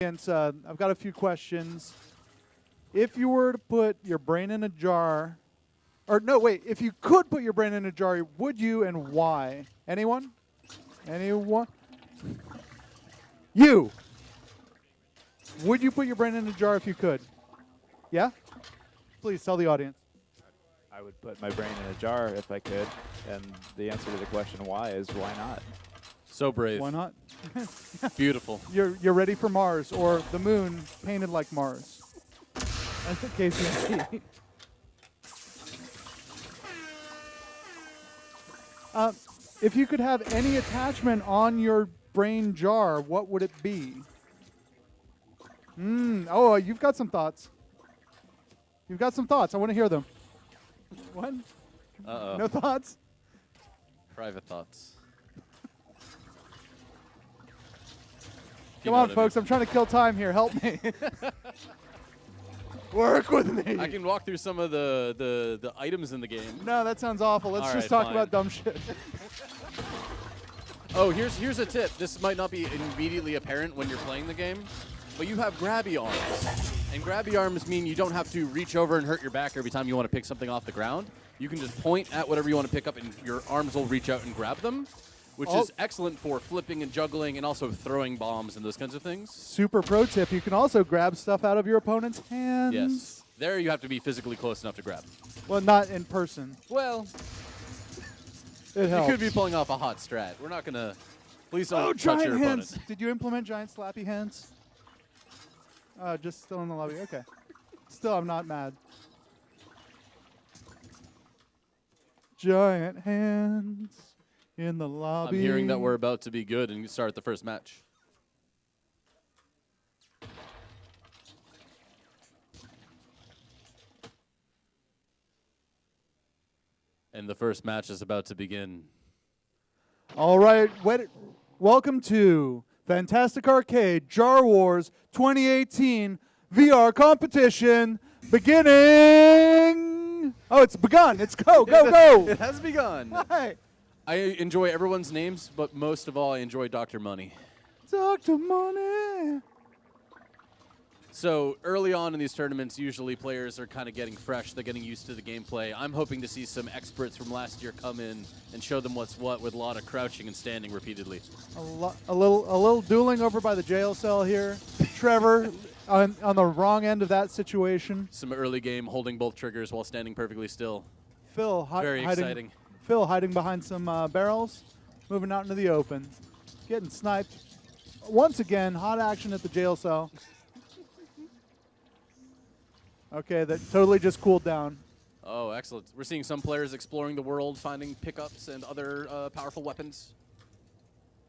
I've got a few questions. If you were to put your brain in a jar, or no, wait, if you could put your brain in a jar, would you and why? Anyone? Anyone? You! Would you put your brain in a jar if you could? Yeah? Please tell the audience. I would put my brain in a jar if I could, and the answer to the question why is why not? So brave. Why not? Beautiful. You're ready for Mars, or the moon painted like Mars. That's the KCMT. If you could have any attachment on your brain jar, what would it be? Oh, you've got some thoughts. You've got some thoughts. I want to hear them. What? Uh-oh. No thoughts? Private thoughts. Come on, folks. I'm trying to kill time here. Help me. Work with me. I can walk through some of the items in the game. No, that sounds awful. Let's All just right, talk fine. about dumb shit. Oh, here's a tip. This might not be immediately apparent when you're playing the game, but you have grabby arms. And grabby arms mean you don't have to reach over and hurt your back every time you want to pick something off the ground. You can just point at whatever you want to pick up, and your arms will reach out and grab them, which is excellent for flipping and juggling and also throwing bombs and those kinds of things. Super pro tip. You can also grab stuff out of your opponent's hands. Yes. There you have to be physically close enough to grab. Well, not in person. Well, It helps. you could be pulling off a hot strat. We're not going to... Please don't touch giant your hands. opponent. Did you implement giant slappy hands? Just still in the lobby. Okay. Still, I'm not mad. Giant hands in the lobby. I'm hearing that we're about to be good and start the first match. And the first match is about to begin. All right. Welcome to Fantastic Arcade Jar Wars 2018 VR competition beginning. Oh, it's begun. It's go, go, go. It has begun. Hi. I enjoy everyone's names, but most of all, I enjoy Dr. Money. Dr. Money. So early on in these tournaments, usually players are kind of getting fresh. They're getting used to the gameplay. I'm hoping to see some experts from last year come in and show them what's what with a lot of crouching and standing repeatedly. A little dueling over by the jail cell here. Trevor on the wrong end of that situation. Some early game holding both triggers while standing perfectly still. Phil Very exciting. Phil hiding behind some barrels, moving out into the open, getting sniped. Once again, hot action at the jail cell. Okay, that totally just cooled down. Oh, excellent. We're seeing some players exploring the world, finding pickups and other powerful weapons.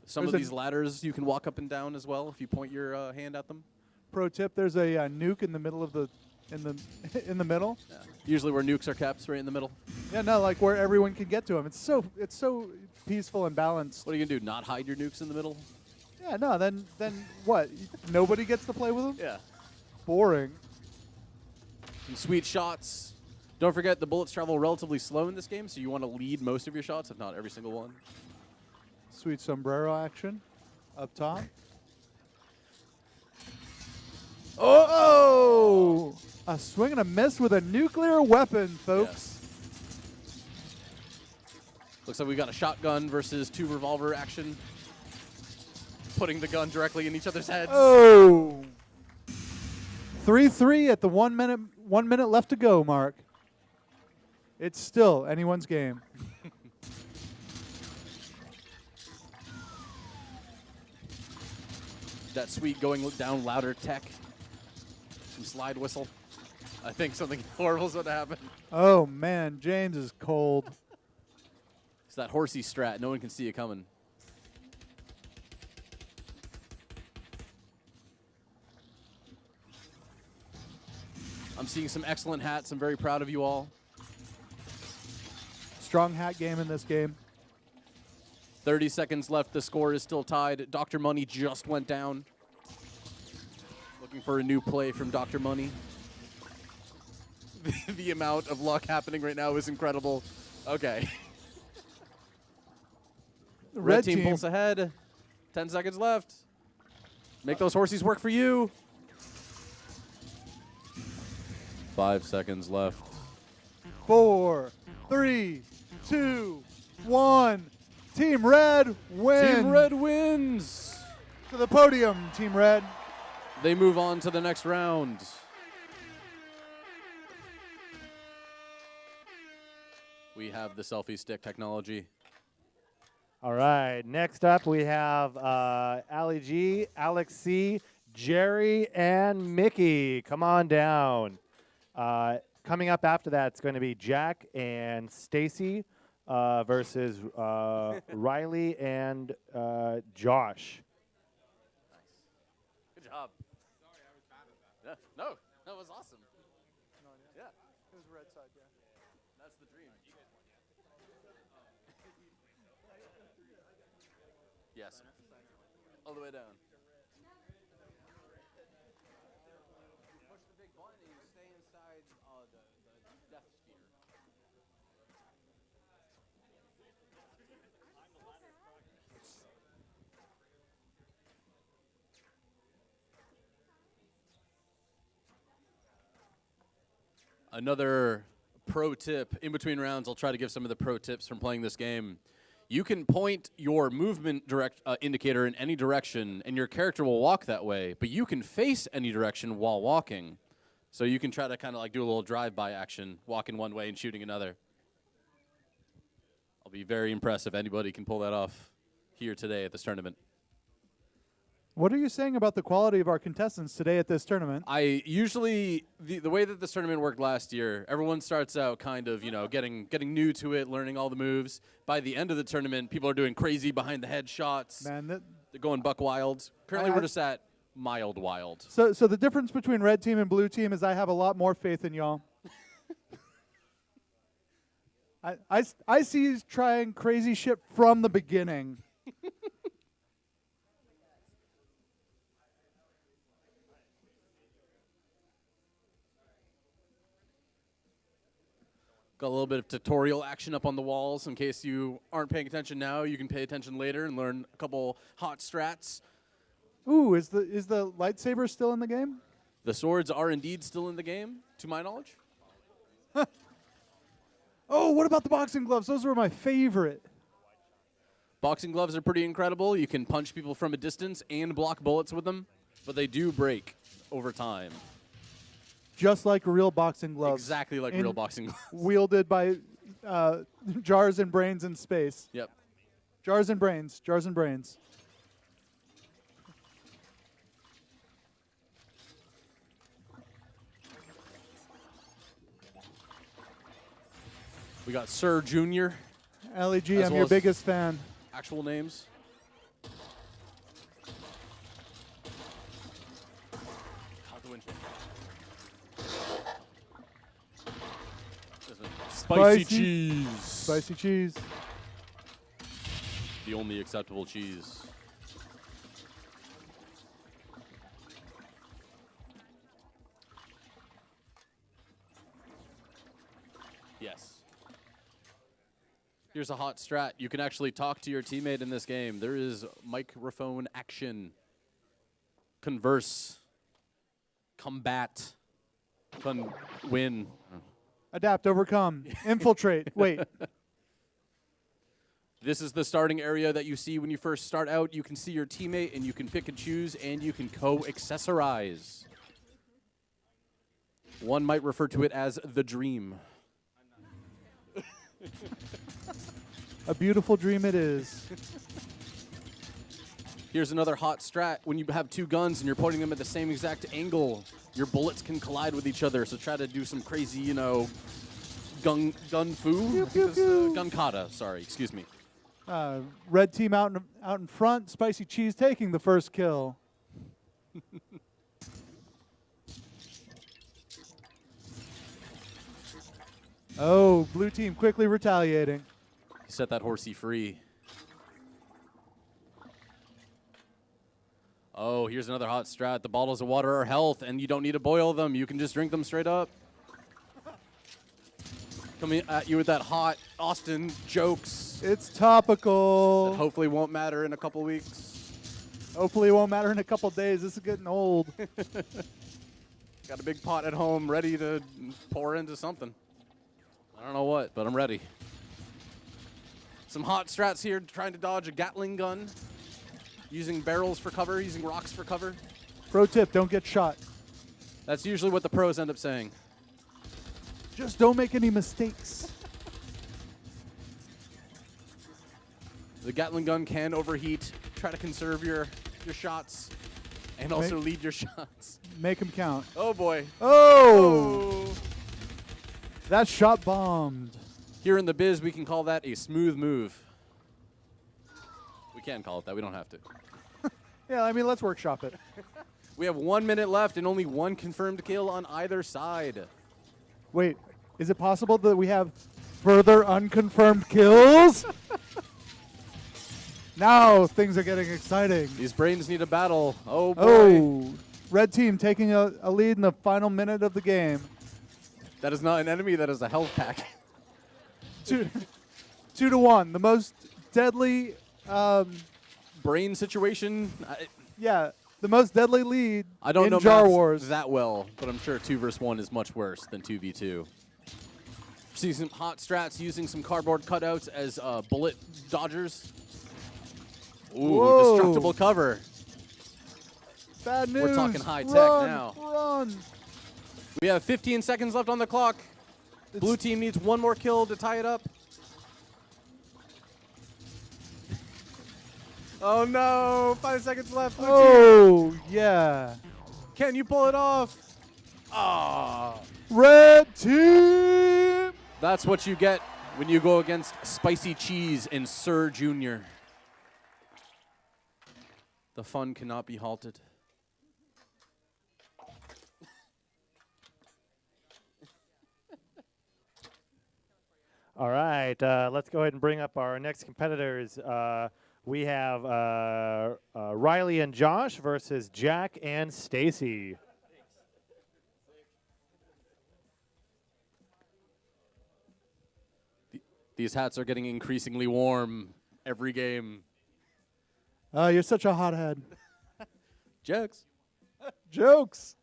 Some of these ladders you can walk up and down as well if you point your hand at them. Pro tip: there's a nuke in the middle of the in the middle. Yeah. Usually where nukes are kept, right in the middle. Yeah, no, like where everyone can get to them. It's so peaceful and balanced. What are you gonna do? Not hide your nukes in the middle? Yeah, no. Then what? Nobody gets to play with them. Yeah. Boring. Some sweet shots. Don't forget the bullets travel relatively slow in this game, so you want to lead most of your shots, if not every single one. Sweet sombrero action up top. Oh! A swing and a miss with a nuclear weapon, folks. Yes. Looks like we got a shotgun versus 2 revolver action. Putting the gun directly in each other's heads. Oh! 3-3 at the 1 minute left to go mark. It's still anyone's game. That sweet going down louder tech. Some slide whistle. I think something horrible's going to happen. Oh man, James is cold. It's that horsey strat. No one can see it coming. I'm seeing some excellent hats. I'm very proud of you all. Strong hat game in this game. 30 seconds left. The score is still tied. Dr. Money just went down. Looking for a new play from Dr. Money. The amount of luck happening right now is incredible. Okay. The Red team pulls ahead. 10 seconds left. Make those horsies work for you. 5 seconds left. 4, 3, 2, 1. Team Red wins. Team Red wins. To the podium, Team Red. They move on to the next round. We have the selfie stick technology. All right. Next up, we have Ali G, Alex C, Jerry, and Mickey. Come on down. Coming up after that, it's going to be Jack and Stacy versus Riley and Josh. Good job. Sorry, I was bad at that. No, that was awesome. Yeah. It was red side, yeah. That's the dream. Yes. All the way down. Push the big button and you stay inside the death sphere. Another pro tip in between rounds, I'll try to give some of the pro tips from playing this game. You can point your movement indicator in any direction, and your character will walk that way, but you can face any direction while walking. So you can try to kind of like do a little drive-by action, walking one way and shooting another. I'll be very impressed if anybody can pull that off here today at this tournament. What are you saying about the quality of our contestants today at this tournament? I usually, the way that this tournament worked last year, everyone starts out kind of, getting new to it, learning all the moves. By the end of the tournament, people are doing crazy behind the head shots. Man, They're going buck wild. Currently, we're just at mild wild. So the difference between red team and blue team is I have a lot more faith in y'all. I see you trying crazy shit from the beginning. Got a little bit of tutorial action up on the walls in case you aren't paying attention now. You can pay attention later and learn a couple hot strats. Ooh, is the lightsaber still in the game? The swords are indeed still in the game, to my knowledge. Oh, what about the boxing gloves? Those were my favorite. Boxing gloves are pretty incredible. You can punch people from a distance and block bullets with them, but they do break over time. Just like real boxing gloves. Exactly like real boxing gloves. Wielded by jars and brains in space. Yep. Jars and brains. Jars and brains. We got Sir Junior. LEG, As I'm well your as biggest fan. Actual names. Spicy cheese. Spicy cheese. The only acceptable cheese. Yes. Here's a hot strat. You can actually talk to your teammate in this game. There is microphone action. Converse. Combat. Win. Adapt, overcome, infiltrate. Wait. This is the starting area that you see when you first start out. You can see your teammate, and you can pick and choose, and you can co-accessorize. One might refer to it as the dream. A beautiful dream it is. Here's another hot strat. When you have two guns and you're pointing them at the same exact angle, your bullets can collide with each other. So try to do some crazy, gun fu? Pew, pew, pew. Gun kata, sorry, excuse me. Red team out in front. Spicy cheese taking the first kill. Oh, blue team quickly retaliating. Set that horsey free. Oh, here's another hot strat. The bottles of water are health, and you don't need to boil them. You can just drink them straight up. Coming at you with that hot Austin jokes It's topical. that hopefully won't matter in a couple weeks. Hopefully it won't matter in a couple days. This is getting old. Got a big pot at home ready to pour into something. I don't know what, but I'm ready. Some hot strats here trying to dodge a Gatling gun. Using barrels for cover, using rocks for cover. Pro tip, don't get shot. That's usually what the pros end up saying. Just don't make any mistakes. The Gatling gun can overheat. Try to conserve your shots and also lead your shots. Make them count. Oh boy. Oh! That shot bombed. Here in the biz, we can call that a smooth move. We can call it that. We don't have to. Yeah, I mean, let's workshop it. We have 1 minute left and only one confirmed kill on either side. Wait, is it possible that we have further unconfirmed kills? Now things are getting exciting. These brains need a battle. Oh boy. Oh, red team taking a lead in the final minute of the game. That is not an enemy, that is a health pack. 2-1. The most deadly, Brain situation. yeah, the most deadly lead I don't in know Jar maths Wars. that well, but I'm sure 2 versus 1 is much worse than 2v2. See some hot strats using some cardboard cutouts as bullet dodgers. Ooh, Whoa. destructible cover. Bad news. We're talking high tech Run, now. Run. We have 15 seconds left on the clock. Blue team needs one more kill to tie it up. Oh no, 5 seconds left. Blue team. Oh, yeah. Can you pull it off? Ah. Red team. That's what you get when you go against Spicy Cheese and Sir Jr. The fun cannot be halted. All right, let's go ahead and bring up our next competitors. We have Riley and Josh versus Jack and Stacy. These hats are getting increasingly warm every game. You're such a hothead. Jokes. Jokes.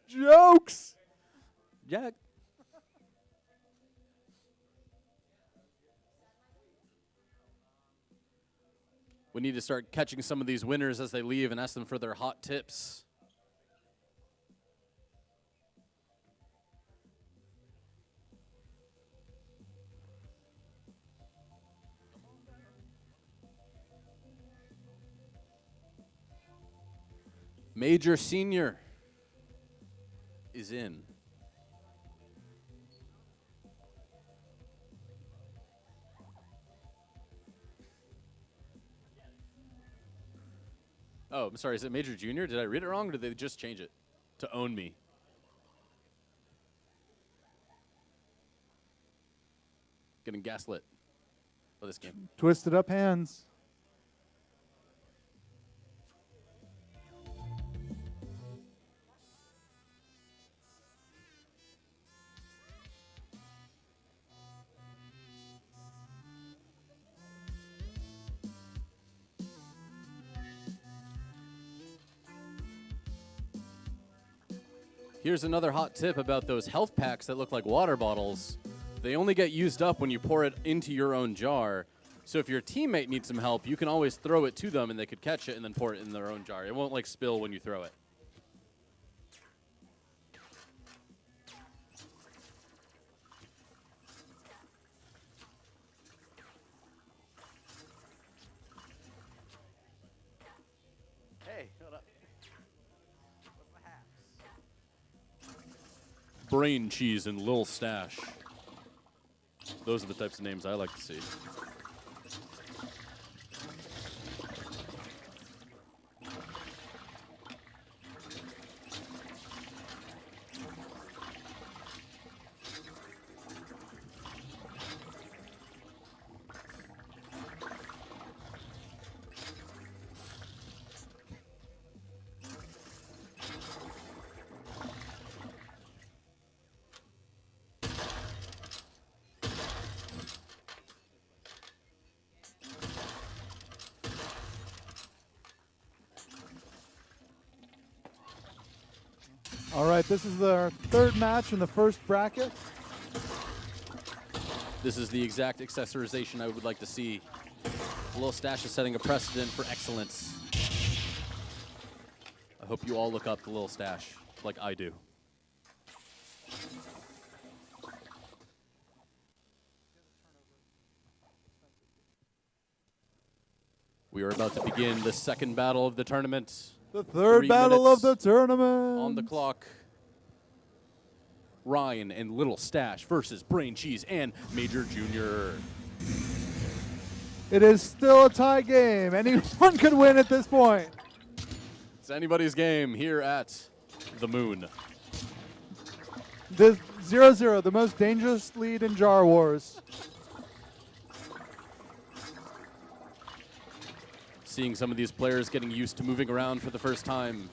Jokes. Jack. We need to start catching some of these winners as they leave and ask them for their hot tips. Major Senior is in. Oh, I'm sorry. Is it Major Junior? Did I read it wrong, or did they just change it to own me? Getting gaslit for this game. Twisted up hands. Here's another hot tip about those health packs that look like water bottles. They only get used up when you pour it into your own jar. So if your teammate needs some help, you can always throw it to them and they could catch it and then pour it in their own jar. It won't like spill when you throw it. Hey, hold up. Brain Cheese and Lil Stash. Those are the types of names I like to see. All right, this is our third match in the first bracket. This is the exact accessorization I would like to see. Lil Stash is setting a precedent for excellence. I hope you all look up to Lil Stash like I do. We are about to begin the second battle of the tournament. The third 3 battle of the minutes tournament. on the clock. Ryan and Little Stash versus Brain Cheese and Major Junior. It is still a tie game. Anyone could win at this point. It's anybody's game here at the Moon. The 0-0, the most dangerous lead in Jar Wars. Seeing some of these players getting used to moving around for the first time,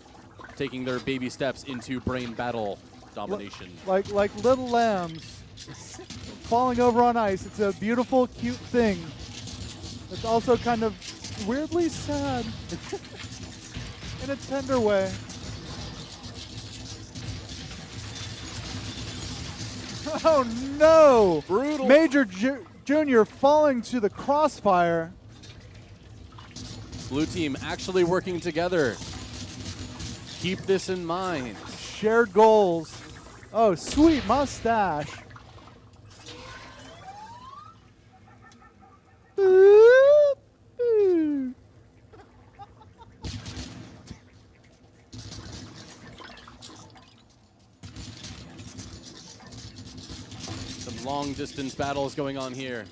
taking their baby steps into brain battle domination. Like little lambs falling over on ice. It's a beautiful, cute thing. It's also kind of weirdly sad in a tender way. Oh no! Brutal. Major Junior falling to the crossfire. Blue team actually working together. Keep this in mind. Shared goals. Oh, sweet mustache. Some long distance battles going on here.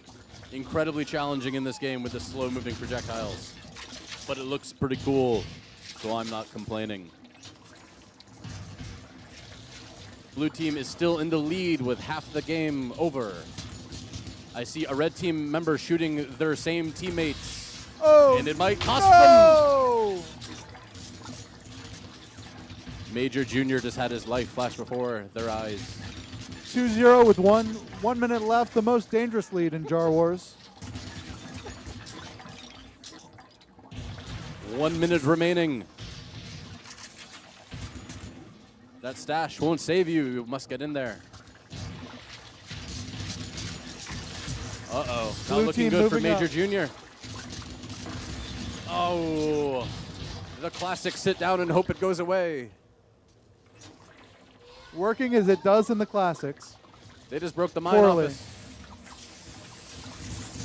Incredibly challenging in this game with the slow moving projectiles. But it looks pretty cool, so I'm not complaining. Blue team is still in the lead with half the game over. I see a red team member shooting their same teammates. Oh, And it might cost them. no! Major Junior just had his life flash before their eyes. 2-0 with 1 minute left, the most dangerous lead in Jar Wars. 1 minute remaining. That stash won't save you. You must get in there. Uh-oh. Not Blue looking team good for moving Major up. Junior. Oh. The classic sit down and hope it goes away. Working as it does in the classics. They just broke the mine Poorly. office.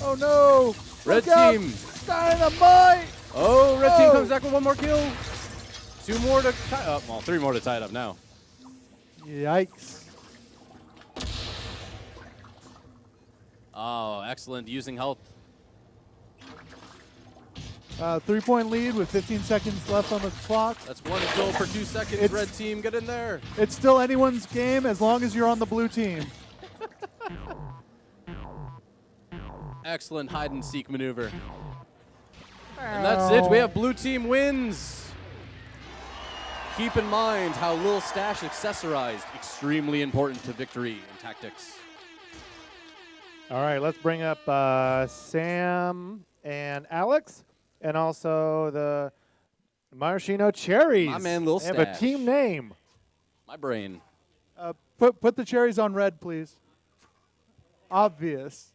Oh no! Red Look out. team. Dynamite! Oh, red team Oh. comes back with one more kill. 2 more to tie up. Well, 3 more to tie it up now. Yikes. Oh, excellent. Using health. 3-point lead with 15 seconds left on the clock. That's 1 kill per 2 seconds. It's- Red team, get in there. It's still anyone's game as long as you're on the blue team. Excellent hide and seek maneuver. And that's it. We have blue team wins. Keep in mind how Lil Stash accessorized. Extremely important to victory in tactics. All right, let's bring up Sam and Alex, and also the Maraschino Cherries. My man, Lil They have a Stash. team name. My brain. Put the cherries on red, please. Obvious.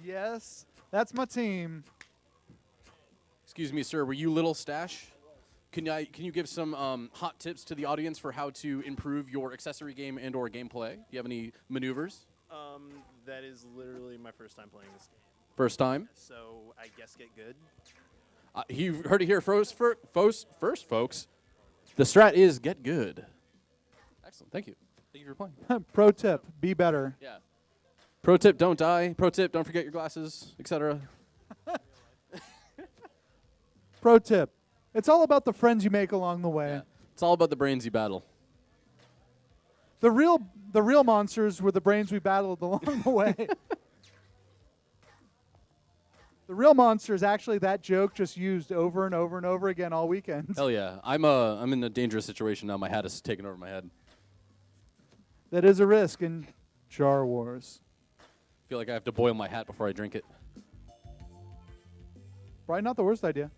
Yes, that's my team. Excuse me, sir. Were you Little Stash? Can you give some hot tips to the audience for how to improve your accessory game and/or gameplay? Do you have any maneuvers? That is literally my first time playing this game. First time. So I guess get good. You heard it here first, folks. The strat is get good. Excellent. Thank you. Thank you for playing. Pro tip, be better. Yeah. Pro tip, don't die. Pro tip, don't forget your glasses, etc. Pro tip, it's all about the friends you make along the way. Yeah. It's all about the brains you battle. The real monsters were the brains we battled along the way. The real monster is actually that joke just used over and over and over again all weekend. Hell yeah. I'm in a dangerous situation now. My hat is taken over my head. That is a risk in Jar Wars. I feel like I have to boil my hat before I drink it. Probably not the worst idea.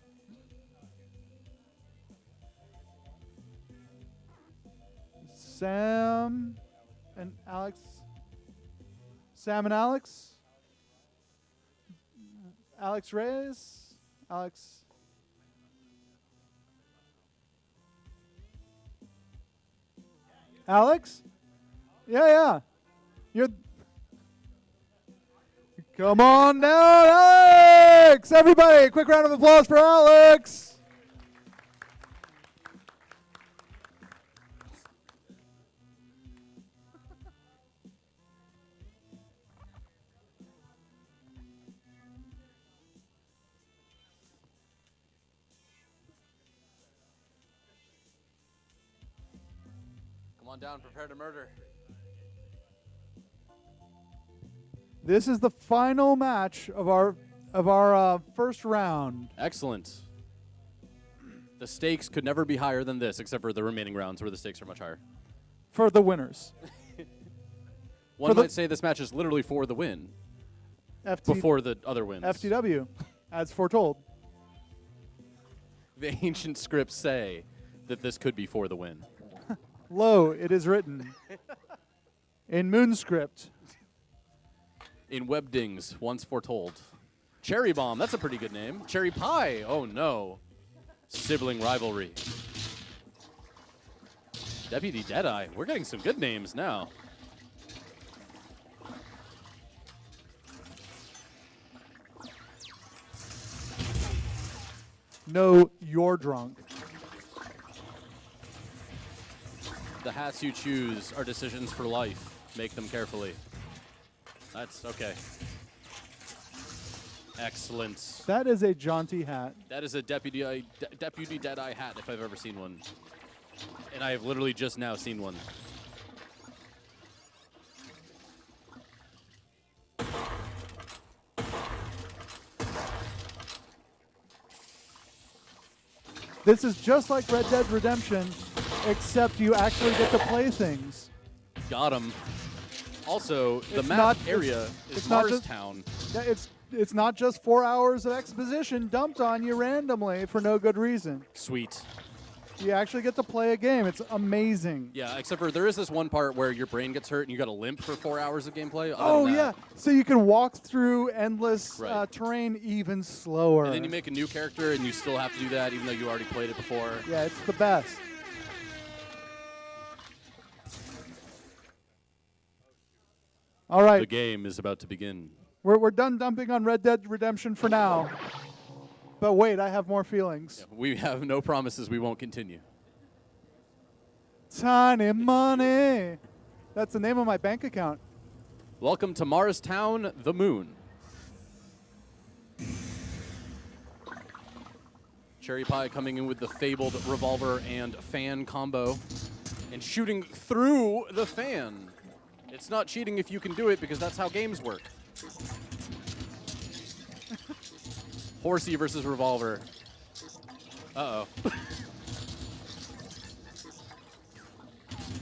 Sam and Alex. Sam and Alex. Alex Reyes. Alex. Alex? Yeah. You're. Come on down, Alex! Everybody, a quick round of applause for Alex. Come on down, prepare to murder. This is the final match of our first round. Excellent. The stakes could never be higher than this, except for the remaining rounds where the stakes are much higher. For the winners. One might say this match is literally for the win before the other wins. FTW, as foretold. The ancient scripts say that this could be for the win. Lo, it is written. In Moonscript. In Webdings, once foretold. Cherry Bomb, that's a pretty good name. Cherry Pie, oh no. Sibling rivalry. Deputy Deadeye, we're getting some good names now. No, you're drunk. The hats you choose are decisions for life. Make them carefully. That's okay. Excellent. That is a jaunty hat. That is a Deputy Deadeye hat if I've ever seen one. And I have literally just now seen one. This is just like Red Dead Redemption, except you actually get to play things. Got him. Also, the It's map not- area it's is not just- Marstown. Yeah, it's not just 4 hours of exposition dumped on you randomly for no good reason. Sweet. You actually get to play a game. It's amazing. Yeah, except for there is this one part where your brain gets hurt and you got to limp for 4 hours of gameplay. Other Oh than yeah, that- so you can walk through endless Right. terrain even slower. And then you make a new character and you still have to do that even though you already played it before. Yeah, it's the best. All The right, game is about to begin. we're done dumping on Red Dead Redemption for now. But wait, I have more feelings. Yeah, we have no promises we won't continue. Tiny money. That's the name of my bank account. Welcome to Marstown, the Moon. Cherry Pie coming in with the fabled revolver and fan combo and shooting through the fan. It's not cheating if you can do it because that's how games work. Horsey versus revolver. Uh-oh.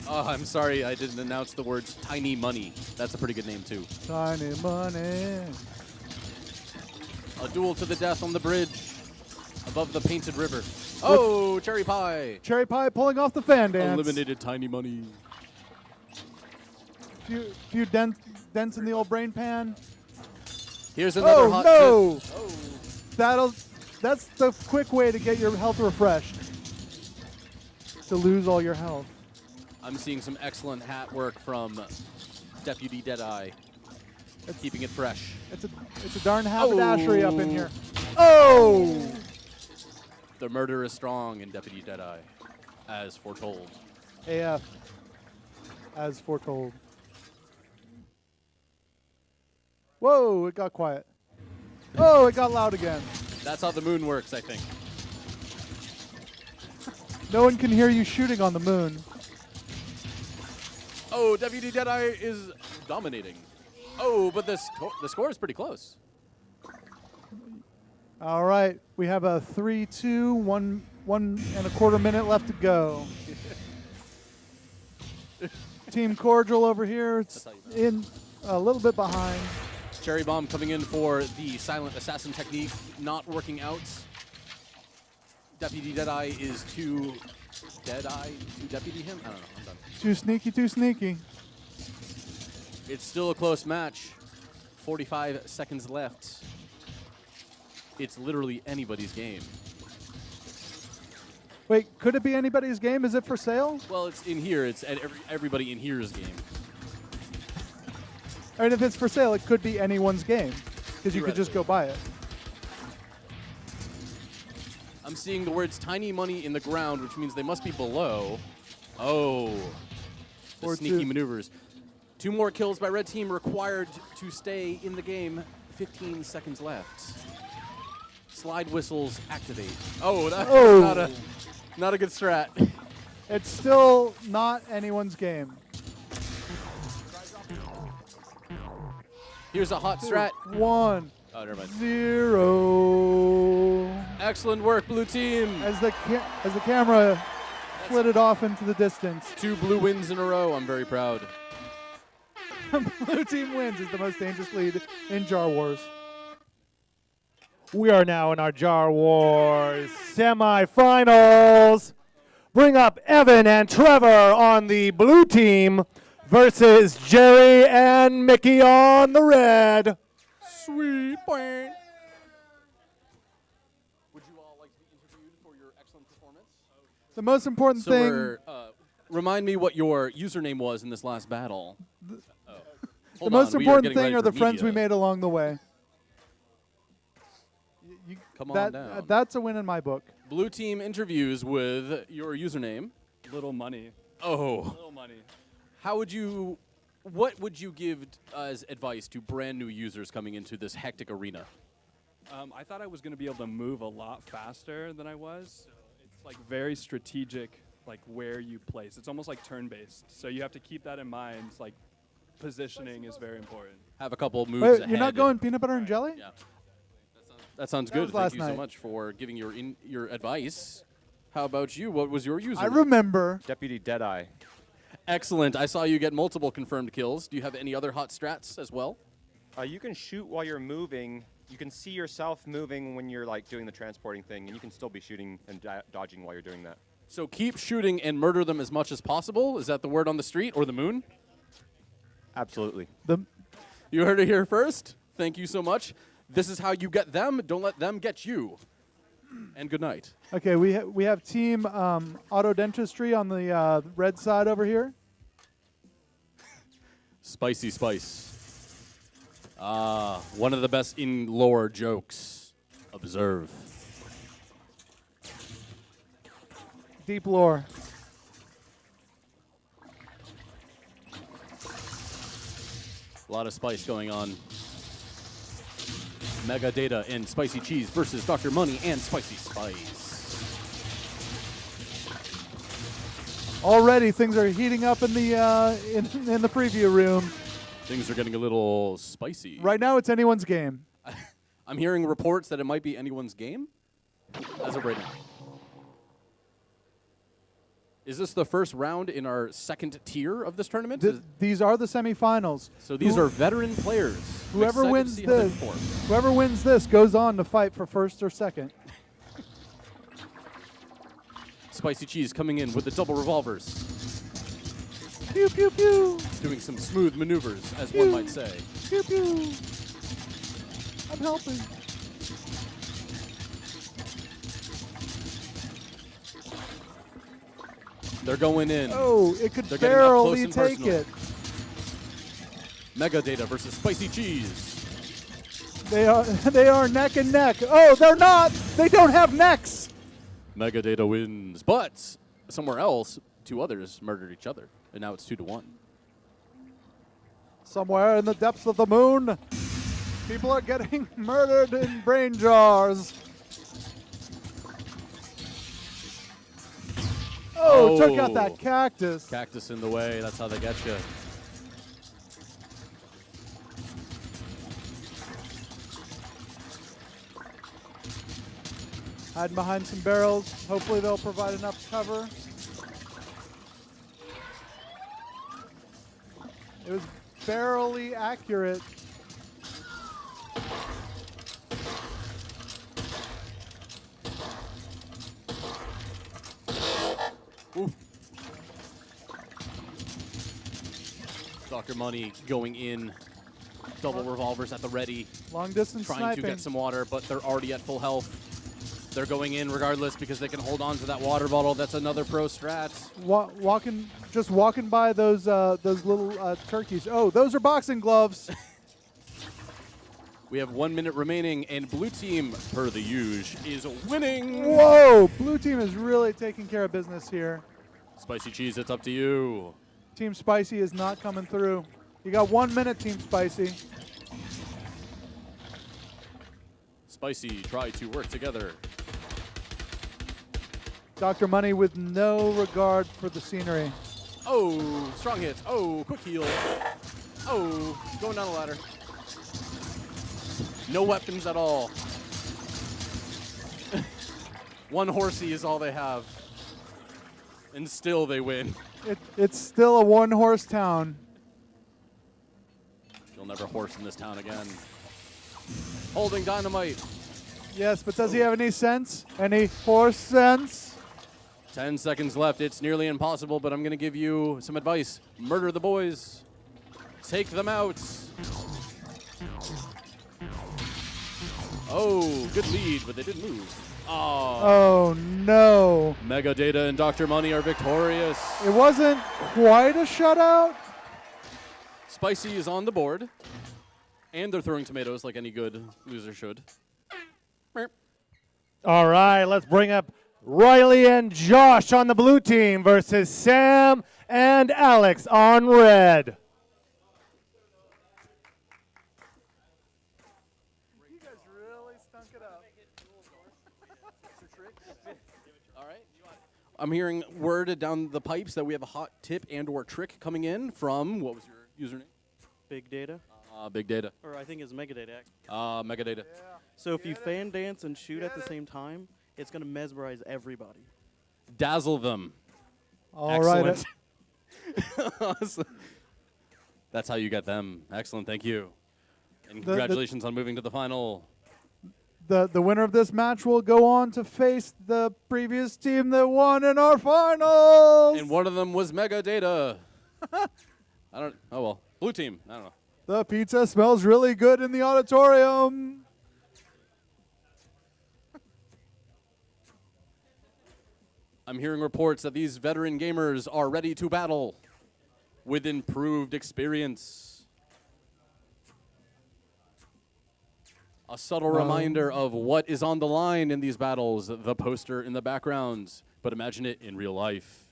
Oh, I'm sorry I didn't announce the words Tiny Money. That's a pretty good name too. Tiny money. A duel to the death on the bridge above the painted river. Oh, Cherry Pie. Cherry Pie pulling off the fan dance. Eliminated Tiny Money. Few dents in the old brain pan. Here's another Oh hot no! tip. Oh. That's the quick way to get your health refreshed. To lose all your health. I'm seeing some excellent hat work from Deputy Deadeye. Keeping it fresh. It's a darn haberdashery up in Oh. here. Oh! The murder is strong in Deputy Deadeye, as foretold. AF, as foretold. Whoa, it got quiet. Oh, it got loud again. That's how the moon works, I think. No one can hear you shooting on the moon. Oh, Deputy Deadeye is dominating. Oh, but the score is pretty close. All right, we have a 3-2, 1.25 minute left to go. Team Cordial over here, it's in a little bit behind. Cherry Bomb coming in for the silent assassin technique, not working out. Deputy Deadeye is too Deadeye to deputy him? I don't know. I'm done. Too sneaky, too sneaky. It's still a close match. 45 seconds left. It's literally anybody's game. Wait, could it be anybody's game? Is it for sale? Well, it's in here. It's at everybody in here's game. And if it's for sale, it could be anyone's game because you could just go buy it. I'm seeing the words tiny money in the ground, which means they must be below. Oh, the Or sneaky two. maneuvers. 2 more kills by red team required to stay in the game. 15 seconds left. Slide whistles activate. Oh, that's Oh. not a good strat. It's still not anyone's game. Here's a hot strat. 1, Oh, never mind. 0. Excellent work, blue team. As the camera flitted off into the distance. 2 blue wins in a row. I'm very proud. Blue team wins is the most dangerous lead in Jar Wars. We are now in our Jar Wars semifinals. Bring up Evan and Trevor on the blue team versus Jerry and Mickey on the red. Sweet point. Would you all like to be interviewed for your excellent performance? The most important So thing, remind me what your username was in this last battle. the most important thing are the friends we made along the way. Come on down. That's a win in my book. Blue team interviews with your username. Little money. Oh. Little money. What would you give as advice to brand new users coming into this hectic arena? I thought I was going to be able to move a lot faster than I was. So it's like very strategic, like where you place. It's almost like turn-based. So you have to keep that in mind. Like positioning is very important. Have a couple moves Wait, ahead. you're not going peanut butter and jelly? Yeah. That sounds That good. was Thank last you so night. much for giving your advice. How about you? What was your username? I remember. Deputy Deadeye. Excellent. I saw you get multiple confirmed kills. Do you have any other hot strats as well? You can shoot while you're moving. You can see yourself moving when you're like doing the transporting thing, and you can still be shooting and dodging while you're doing that. So keep shooting and murder them as much as possible. Is that the word on the street or the moon? Absolutely. You heard it here first. Thank you so much. This is how you get them. Don't let them get you. And good night. Okay, we have team auto dentistry on the red side over here. Spicy spice. One of the best in lore jokes. Observe. Deep lore. A lot of spice going on. Mega Data and Spicy Cheese versus Dr. Money and Spicy Spice. Already things are heating up in the in the preview room. Things are getting a little spicy. Right now it's anyone's game. I'm hearing reports that it might be anyone's game as of right now. Is this the first round in our second tier of this tournament? These are the semifinals. So these are veteran players. I'm Whoever excited to wins see how they this, perform. whoever wins this goes on to fight for first or second. Spicy Cheese coming in with the double revolvers. Pew pew pew. Doing some smooth maneuvers, as one might say. Pew pew. I'm helping. They're going in. Oh, it could They're getting up close barely and take personal. it. Mega Data versus Spicy Cheese. They are neck and neck. Oh, they're not. They don't have necks. Mega Data wins, but somewhere else, 2 others murdered each other, and now it's 2-1. Somewhere in the depths of the moon, people are getting murdered in brain jars. Oh, took out that cactus. Cactus in the way. That's how they get you. Hiding behind some barrels. Hopefully they'll provide enough cover. It was barely accurate. Dr. Money going in. Double revolvers at the ready. Long distance Trying sniping. to get some water, but they're already at full health. They're going in regardless because they can hold on to that water bottle. That's another pro strat. Just walking by those little turkeys. Oh, those are boxing gloves. We have 1 minute remaining, and blue team, per the usual, is winning. Whoa! Blue team is really taking care of business here. Spicy Cheese, it's up to you. Team Spicy is not coming through. You got 1 minute, Team Spicy. Spicy, try to work together. Dr. Money with no regard for the scenery. Oh, strong hits. Oh, quick heal. Oh, going down the ladder. No weapons at all. One horsey is all they have. And still they win. It's still a one-horse town. You'll never horse in this town again. Holding dynamite. Yes, but does he have any sense? Any horse sense? 10 seconds left. It's nearly impossible, but I'm going to give you some advice. Murder the boys. Take them out. Oh, good lead, but they didn't move. Oh, no. Mega Data and Dr. Money are victorious. It wasn't quite a shutout. Spicy is on the board. And they're throwing tomatoes like any good loser should. All right, let's bring up Riley and Josh on the blue team versus Sam and Alex on red. You guys really stunk it up. All right. I'm hearing word down the pipes that we have a hot tip and or trick coming in from, what was your username? Big data, Big Data. or I think it's mega data. Actually. Mega Data. So if you fan dance and shoot at the same time, it's gonna mesmerize everybody. Dazzle them. All right. Excellent. Awesome. That's how you get them. Excellent. Thank you. And congratulations on moving to the final. The winner of this match will go on to face the previous team that won in our finals. And one of them was Mega Data. Oh well. Blue team. I don't know. The pizza smells really good in the auditorium. I'm hearing reports that these veteran gamers are ready to battle with improved experience. A subtle reminder of what is on the line in these battles, the poster in the background, but imagine it in real life.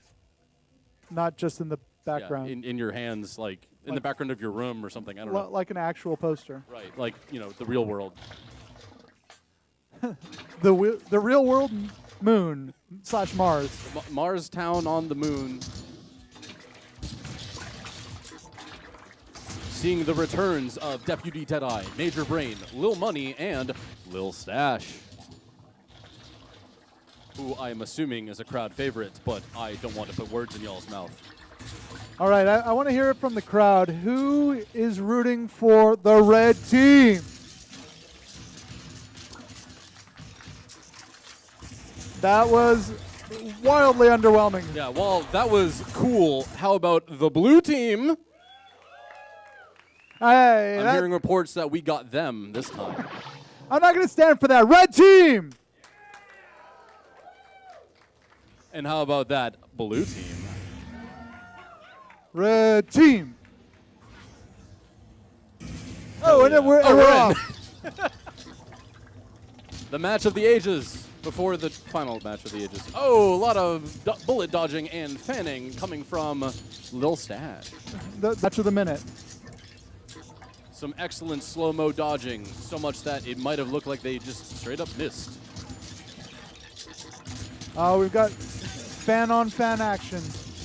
Not just in the background. Yeah, in your hands, like in the background of your room or something. I don't know. Like an actual poster. Right, like, the real world. The real world moon / Mars. Marstown on the moon. Seeing the returns of Deputy Deadeye, Major Brain, Lil Money, and Lil Stash. Who I am assuming is a crowd favorite, but I don't want to put words in y'all's mouth. All right, I want to hear it from the crowd. Who is rooting for the red team? That was wildly underwhelming. Yeah, well, that was cool. How about the blue team? Hey, I'm hearing reports that we got them this time. I'm not going to stand for that. Red team! And how about that blue team? Red team. Oh, and yeah. then we're off. The match of the ages before the final match of the ages. Oh, a lot of bullet dodging and fanning coming from Lil Stash. The match of the minute. Some excellent slow-mo dodging, so much that it might have looked like they just straight up missed. We've got fan-on-fan action.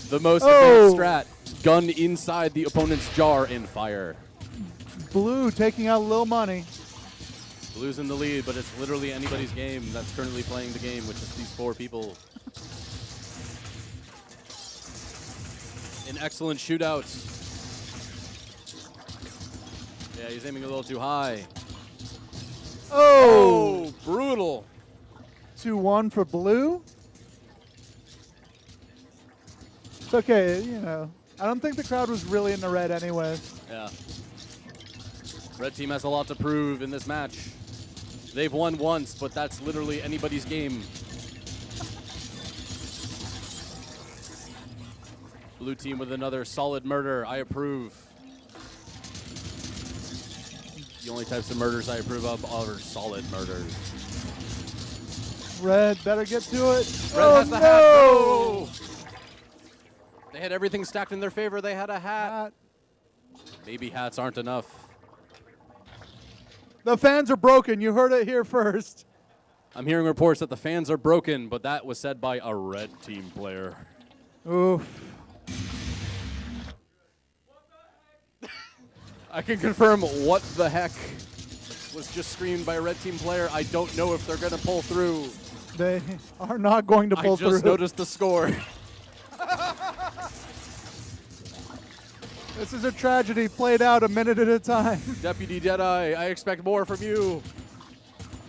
The most advanced strat, gun inside the opponent's jar and fire. Blue taking out Lil Money. Blue's in the lead, but it's literally anybody's game that's currently playing the game, which is these 4 people. An excellent shootout. Yeah, he's aiming a little too high. Oh, brutal. 2-1 for Blue. It's okay, you know. I don't think the crowd was really in the red anyways. Yeah. Red team has a lot to prove in this match. They've won once, but that's literally anybody's game. Blue team with another solid murder. I approve. The only types of murders I approve of are solid murders. Red better get to it. Red has the hat. No! They had everything stacked in their favor. They had a hat. Maybe hats aren't enough. The fans are broken. You heard it here first. I'm hearing reports that the fans are broken, but that was said by a red team player. Oof. I can confirm what the heck was just screamed by a red team player. I don't know if they're going to pull through. They are not going to pull through. I just noticed the score. This is a tragedy played out a minute at a time. Deputy Deadeye, I expect more from you.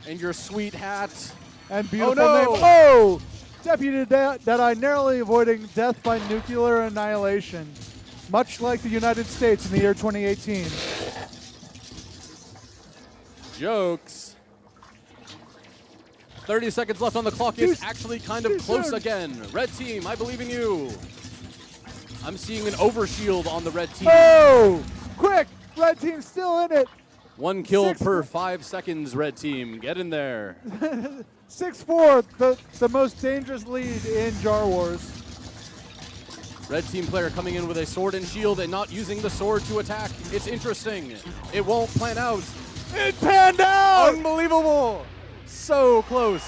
And your sweet hat. And beautiful no. name. Oh! Deputy Deadeye narrowly avoiding death by nuclear annihilation. Much like the United States in the year 2018. Jokes. 30 seconds left on the clock. It's actually kind of close again. Red team, I believe in you. I'm seeing an overshield on the red team. Oh! Quick! Red team's still in it. 1 kill per 5 seconds, red team. Get in there. 6-4, the most dangerous lead in Jar Wars. Red team player coming in with a sword and shield and not using the sword to attack. It's interesting. It won't plan out. It panned out! Unbelievable. So close.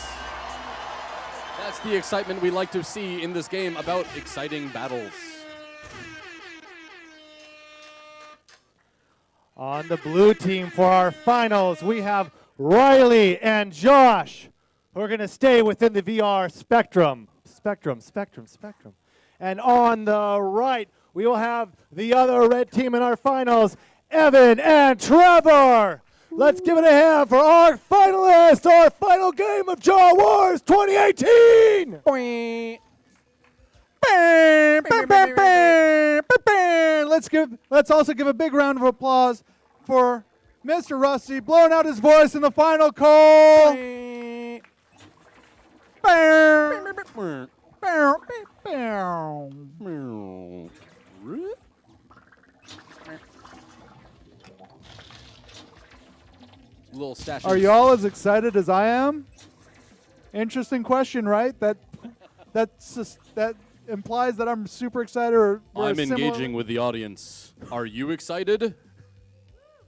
That's the excitement we like to see in this game about exciting battles. On the blue team for our finals, we have Riley and Josh, who are going to stay within the VR spectrum. Spectrum. And on the right, we will have the other red team in our finals, Evan and Trevor. Let's give it a hand for our finalists, our final game of Jar Wars 2018. Let's also give a big round of applause for Mr. Rusty blowing out his voice in the final call. Little stashes. Are y'all as excited as I am? Interesting question, right? That implies that I'm super excited. Or I'm engaging with the audience. Are you excited?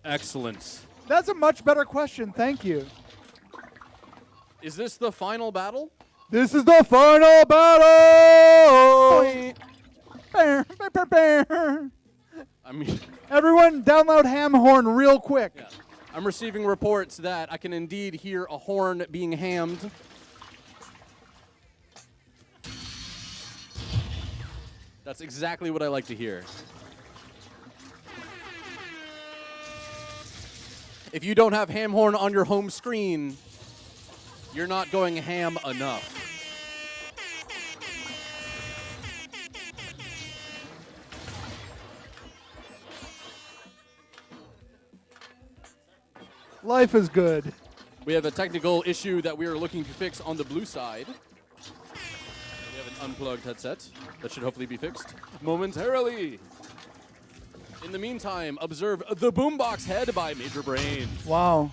Excellent. That's a much better question. Thank you. Is this the final battle? This is the final battle. I mean, everyone, download ham horn real quick. Yeah. I'm receiving reports that I can indeed hear a horn being hammed. That's exactly what I like to hear. If you don't have ham horn on your home screen, you're not going ham enough. Life is good. We have a technical issue that we are looking to fix on the blue side. We have an unplugged headset that should hopefully be fixed momentarily. In the meantime, observe the Boombox Head by Major Brain. Wow.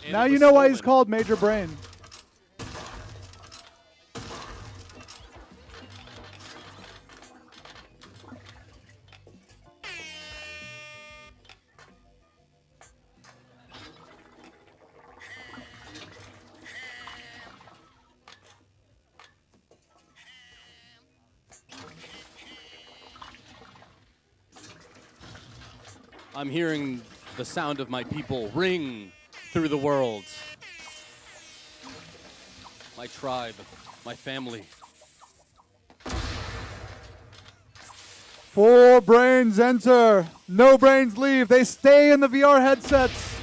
And now it you was know why he's stolen. called Major Brain. I'm hearing the sound of my people ring through the world. My tribe, my family. 4 brains enter. No brains leave. They stay in the VR headsets.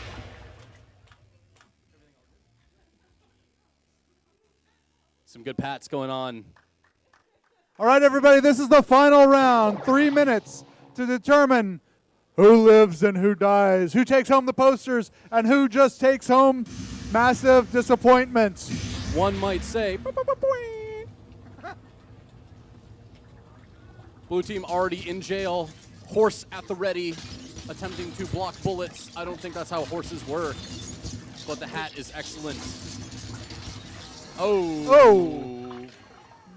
Some good pats going on. All right, everybody, this is the final round. 3 minutes to determine who lives and who dies, who takes home the posters, and who just takes home massive disappointment. One might say. Blue team already in jail. Horse at the ready, attempting to block bullets. I don't think that's how horses work, but the hat is excellent. Oh.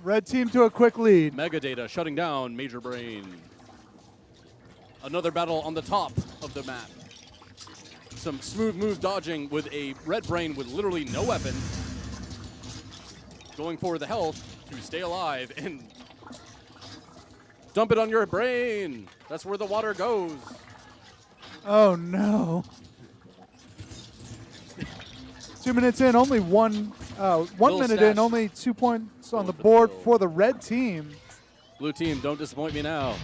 Red team to a quick lead. Mega Data shutting down Major Brain. Another battle on the top of the map. Some smooth move dodging with a Red Brain with literally no weapon. Going for the health to stay alive and dump it on your brain. That's where the water goes. Oh, no. 2 minutes in, only one minute in, stash. only 2 points on Going the for the board kill. for the red team. Blue team, don't disappoint me now.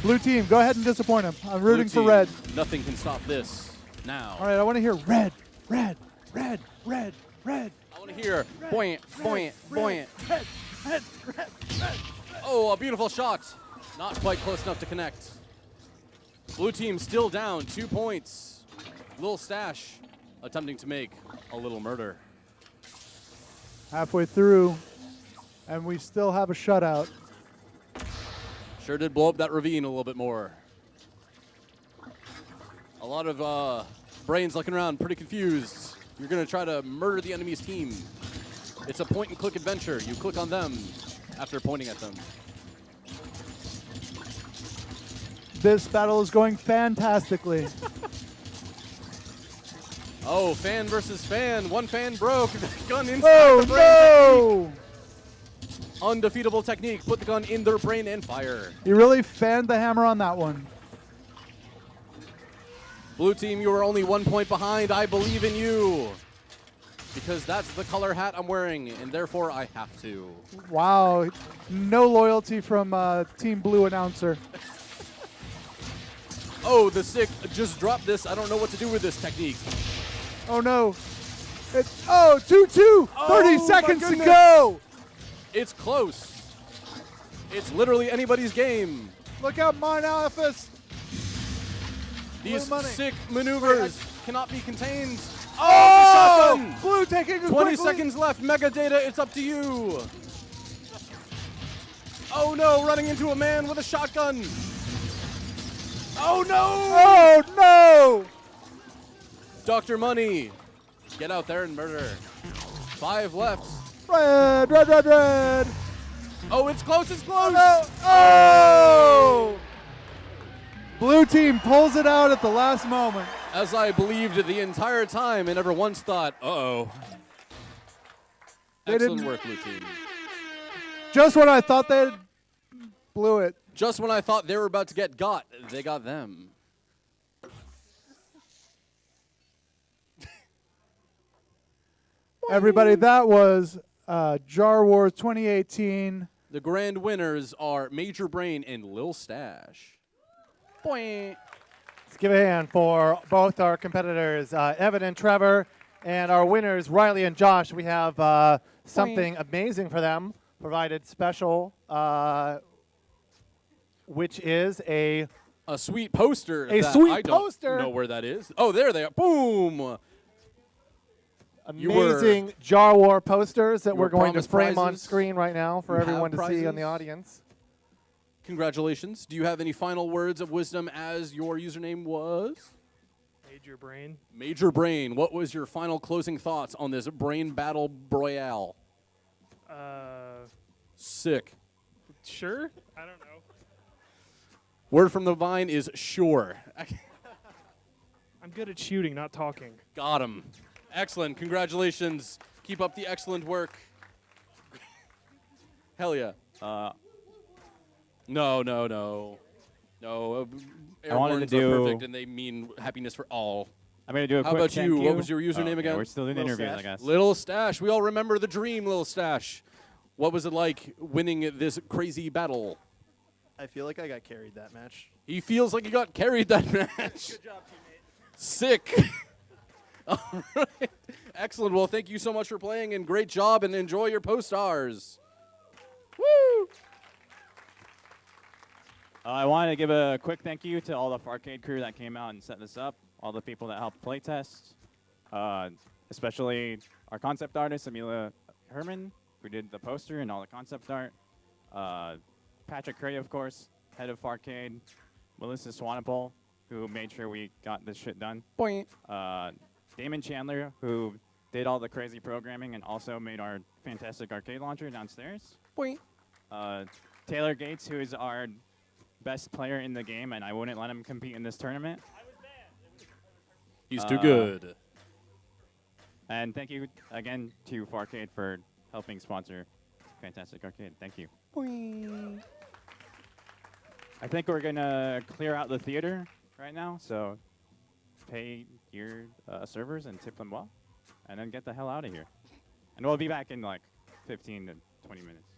Blue team, go ahead and disappoint him. I'm Blue rooting for team, red. Nothing can stop this now. All right, I want to hear red, red, red, red, red. I want to hear buoyant, buoyant, buoyant. Red, red, red, red. Oh, a beautiful shot. Not quite close enough to connect. Blue team still down 2 points. Little Stash attempting to make a little murder. Halfway through, and we still have a shutout. Sure did blow up that ravine a little bit more. A lot of brains looking around, pretty confused. You're going to try to murder the enemy's team. It's a point-and-click adventure. You click on them after pointing at them. This battle is going fantastically. Oh, fan versus fan. One fan broke. Gun inside Oh, the brain. no! Undefeatable technique. Put the gun in their brain and fire. You really fanned the hammer on that one. Blue team, you are only 1 point behind. I believe in you. Because that's the color hat I'm wearing, and therefore I have to. Wow, no loyalty from Team Blue announcer. Oh, the sick just dropped this. I don't know what to do with this technique. Oh no. It's 2-2. 30 my seconds to goodness. go. It's close. It's literally anybody's game. Look out, mine office. These money. sick maneuvers cannot be contained. Oh! The shotgun! Blue taking a 20 quick lead. seconds left. Mega Data, it's up to you. Oh no, running into a man with a shotgun. Oh no! Oh no! Dr. Money, get out there and murder. 5 left. Red, red, red, red. Oh, it's close, it's close. Oh! Blue team pulls it out at the last moment. As I believed the entire time and never once thought, uh-oh. They Excellent didn't- work, Blue team. Just when I thought they blew it. Just when I thought they were about to get got, they got them. Everybody, that was Jar Wars 2018. The grand winners are Major Brain and Lil Stash. Boing. Let's give a hand for both our competitors, Evan and Trevor, and our winners, Riley and Josh. We have something amazing for them, provided special, which is a sweet poster. A that sweet I don't poster. know where that is. Oh, there they are. Boom. You were- amazing Jar War posters that you we're were going to promised frame on prizes? screen right now for You have everyone to see in the prizes? audience. Congratulations. Do you have any final words of wisdom as your username was? Major Brain. Major Brain, what was your final closing thoughts on this Brain Battle Royale? Sick. Sure? I don't know. Word from the vine is sure. I'm good at shooting, not talking. Got him. Excellent. Congratulations. Keep up the excellent work. Hell yeah. No. No. I wanted to Airbornes are do- perfect, and they mean happiness for all. I'm going to do a How quick about thank you? you. What was your username okay, again? We're still doing Little interviews, Stash. I guess. Little Stash. We all remember the dream, Little Stash. What was it like winning this crazy battle? I feel like I got carried that match. He feels like he got carried that match. Good job, teammate. Sick. All right. Excellent. Well, thank you so much for playing, and great job, and enjoy your post-stars. Woo! I wanted to give a quick thank you to all the FarCade crew that came out and set this up, all the people that helped playtest, especially our concept artist, Amelia Herman, who did the poster and all the concept art. Patrick Cray, of course, head of FarCade. Melissa Swanepoel, who made sure we got this shit done. Damon Chandler, who did all the crazy programming and also made our fantastic arcade launcher downstairs. Taylor Gates, who is our best player in the game, and I wouldn't let him compete in this tournament. He's too good. And thank you again to FarCade for helping sponsor Fantastic Arcade. Thank you. I think we're gonna clear out the theater right now, so pay your servers and tip them well, and then get the hell out of here. And we'll be back in like 15 to 20 minutes.